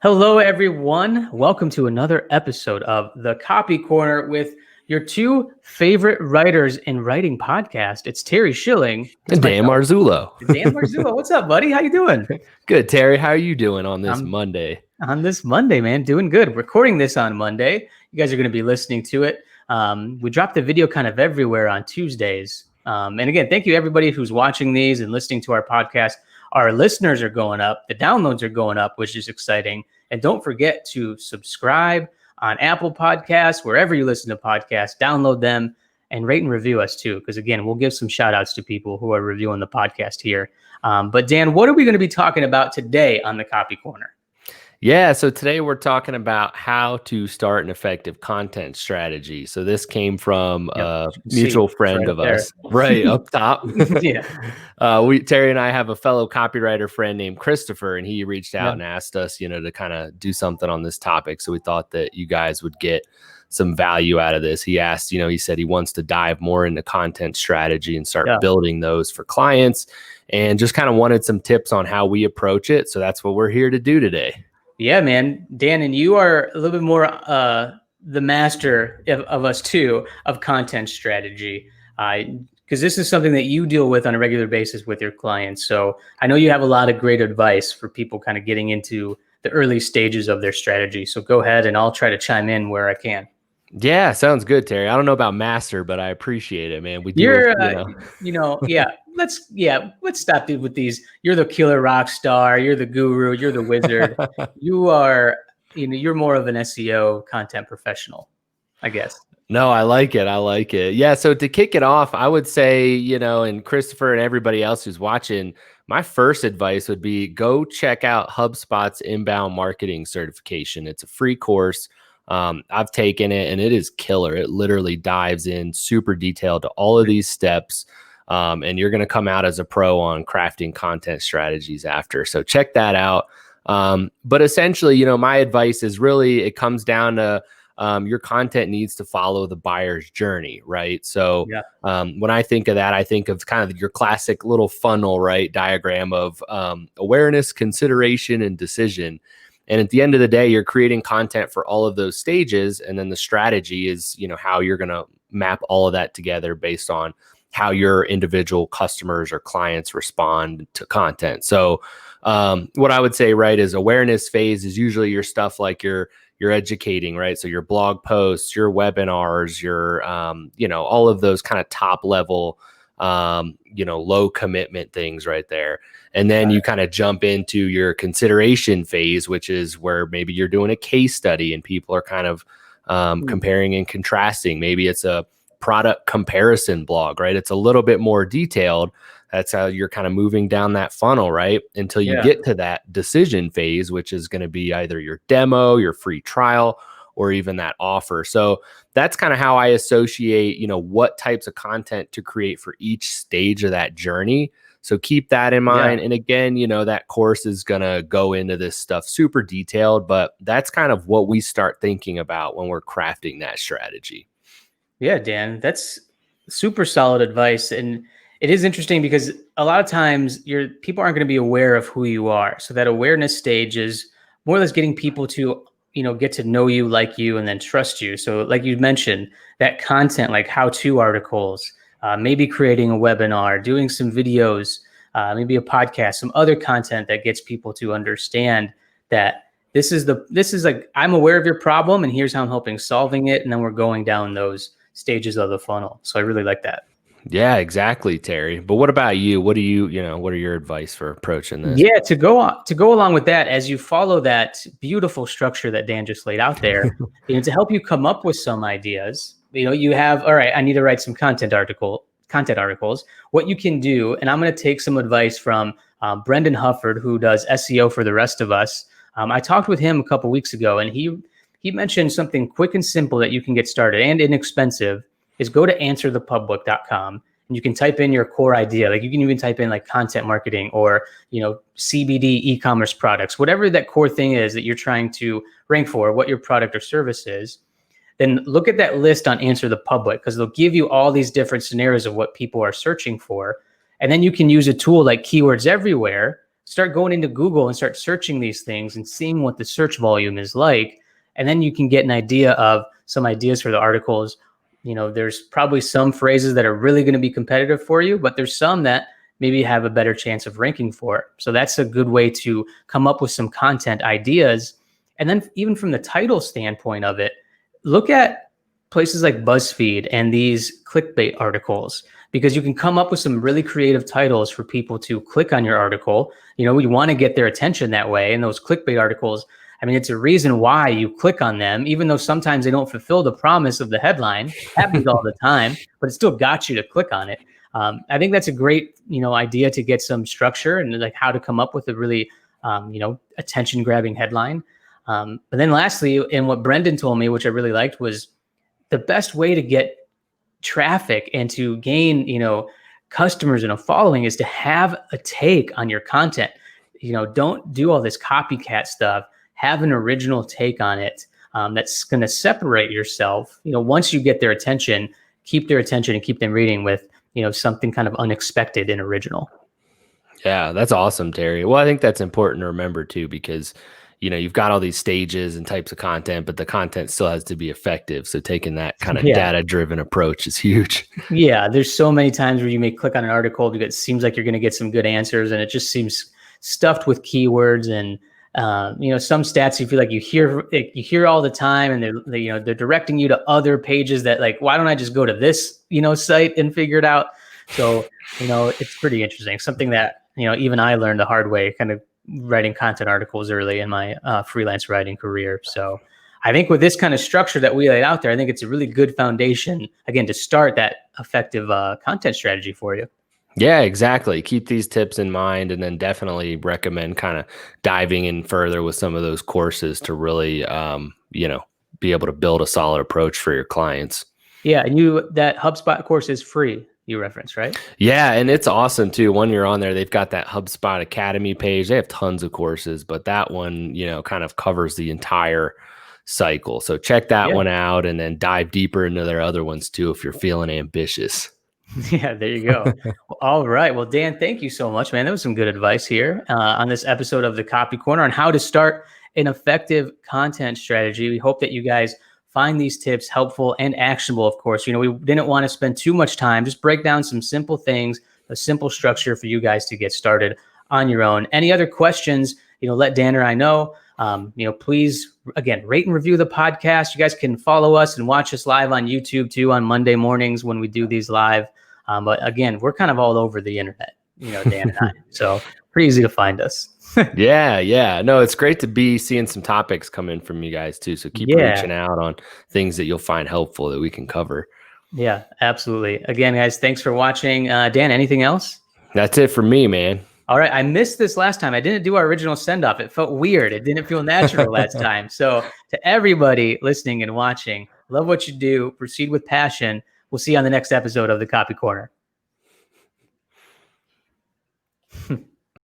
Hello, everyone. Welcome to another episode of The Copy Corner with your two favorite writers in writing podcast. It's Terry Schilling and Dan Marzullo. Dan Marzullo. What's up, buddy? How you doing? Good, Terry. How are you doing on this Monday? On this Monday, man, doing good. Recording this on Monday. You guys are going to be listening to it. We dropped the video kind of everywhere on Tuesdays. And again, thank you everybody who's watching these and listening to our podcast. Our listeners are going up. The downloads are going up, which is exciting. And don't forget to subscribe on Apple Podcasts, wherever you listen to podcasts, download them and rate and review us too. Because again, we'll give some shout outs to people who are reviewing the podcast here. But Dan, what are we going to be talking about today on the Copy Corner? Yeah, so today we're talking about how to start an effective content strategy. So this came from a mutual friend of us, right up top. Yeah. Terry and I have a fellow copywriter friend named Christopher, and he reached out and asked us, to kind of do something on this topic. So we thought that you guys would get some value out of this. He asked, he said he wants to dive more into content strategy and start building those for clients, and just kind of wanted some tips on how we approach it. So that's what we're here to do today. Yeah, man. Dan, and you are a little bit more the master of us too, of content strategy, because this is something that you deal with on a regular basis with your clients. So I know you have a lot of great advice for people kind of getting into the early stages of their strategy. So go ahead and I'll try to chime in where I can. Yeah, sounds good, Terry. I don't know about master, but I appreciate it, man. Let's stop it with these. You're the killer rock star. You're the guru. You're the wizard. You are, you're more of an SEO content professional, I guess. No, I like it. Yeah. So to kick it off, I would say, and Christopher and everybody else who's watching, my first advice would be go check out HubSpot's inbound marketing certification. It's a free course. I've taken it and it is killer. It literally dives in super detailed to all of these steps. And you're going to come out as a pro on crafting content strategies after. So check that out. But essentially, my advice is really, it comes down to your content needs to follow the buyer's journey, right? So when I think of that, I think of kind of your classic little funnel, right? Diagram of awareness, consideration, and decision. And at the end of the day, you're creating content for all of those stages. And then the strategy is, how you're going to map all of that together based on how your individual customers or clients respond to content. So what I would say, right, is awareness phase is usually your stuff like you're educating, right? So your blog posts, your webinars, your, all of those kind of top level, low commitment things right there. And then you kind of jump into your consideration phase, which is where maybe you're doing a case study and people are kind of comparing and contrasting. Maybe it's a product comparison blog, right? It's a little bit more detailed. That's how you're kind of moving down that funnel, right? Until you get to that decision phase, which is going to be either your demo, your free trial, or even that offer. So that's kind of how I associate, what types of content to create for each stage of that journey. So keep that in mind. And again, that course is going to go into this stuff super detailed, but that's kind of what we start thinking about when we're crafting that strategy. Yeah, Dan, that's super solid advice. And it is interesting because a lot of times people aren't going to be aware of who you are. So that awareness stage is more or less getting people to, get to know you, like you, and then trust you. So like you mentioned, that content, like how-to articles, maybe creating a webinar, doing some videos, maybe a podcast, some other content that gets people to understand that this is like, I'm aware of your problem and here's how I'm helping solving it. And then we're going down those stages of the funnel. So I really like that. Yeah, exactly, Terry. But what about you? What are your advice for approaching this? Yeah, to go along with that, as you follow that beautiful structure that Dan just laid out there, to help you come up with some ideas, you have, all right, I need to write some content articles. What you can do, and I'm going to take some advice from Brendan Hufford, who does SEO for the rest of us. I talked with him a couple weeks ago, and he mentioned something quick and simple that you can get started and inexpensive is go to answerthepublic.com and you can type in your core idea. Like you can even type in like content marketing or, CBD e-commerce products, whatever that core thing is that you're trying to rank for, what your product or service is. Then look at that list on Answer the Public because they'll give you all these different scenarios of what people are searching for. And then you can use a tool like Keywords Everywhere start going into Google and start searching these things and seeing what the search volume is like. And then you can get an idea of some ideas for the articles. There's probably some phrases that are really going to be competitive for you, but there's some that maybe have a better chance of ranking for it. So that's a good way to come up with some content ideas. And then even from the title standpoint of it, look at places like BuzzFeed and these clickbait articles, because you can come up with some really creative titles for people to click on your article. We want to get their attention that way. And those clickbait articles, I mean, it's a reason why you click on them, even though sometimes they don't fulfill the promise of the headline. It happens all the time, but it still got you to click on it. I think that's a great, idea to get some structure and like how to come up with a really, attention grabbing headline. But then lastly, and what Brendan told me, which I really liked, was the best way to get traffic and to gain, customers and a following is to have a take on your content. Don't do all this copycat stuff. Have an original take on it that's going to separate yourself. Once you get their attention, keep their attention and keep them reading with, something kind of unexpected and original. Yeah, that's awesome, Terry. Well, I think that's important to remember too, because you've got all these stages and types of content, but the content still has to be effective. So taking that kind of data-driven approach is huge. Yeah, there's so many times where you may click on an article because it seems like you're going to get some good answers, and it just seems stuffed with keywords and some stats you feel like you hear all the time, and they're directing you to other pages that, like, why don't I just go to this site and figure it out? So it's pretty interesting. Something that even I learned the hard way, kind of writing content articles early in my freelance writing career. So I think with this kind of structure that we laid out there, I think it's a really good foundation, again, to start that effective content strategy for you. Yeah, exactly. Keep these tips in mind, and then definitely recommend kind of diving in further with some of those courses to really, be able to build a solid approach for your clients. Yeah. And that HubSpot course is free, you referenced, right? Yeah. And it's awesome too. When you're on there, they've got that HubSpot Academy page. They have tons of courses, but that one, kind of covers the entire cycle. So check that one out, and then dive deeper into their other ones too, if you're feeling ambitious. Yeah, there you go. All right. Well, Dan, thank you so much, man. That was some good advice here on this episode of the Copy Corner on how to start an effective content strategy. We hope that you guys find these tips helpful and actionable. Of course, we didn't want to spend too much time, just break down some simple things, a simple structure for you guys to get started on your own. Any other questions, let Dan or I know. Please, again, rate and review the podcast. You guys can follow us and watch us live on YouTube too on Monday mornings when we do these live. But again, we're kind of all over the internet, Dan and I. So pretty easy to find us. Yeah. No, it's great to be seeing some topics come in from you guys too. So keep reaching out on things that you'll find helpful that we can cover. Yeah, absolutely. Again, guys, thanks for watching. Dan, anything else? That's it for me, man. All right. I missed this last time. I didn't do our original send-off. It felt weird. It didn't feel natural last time. So to everybody listening and watching, love what you do. Proceed with passion. We'll see you on the next episode of the Copy Corner.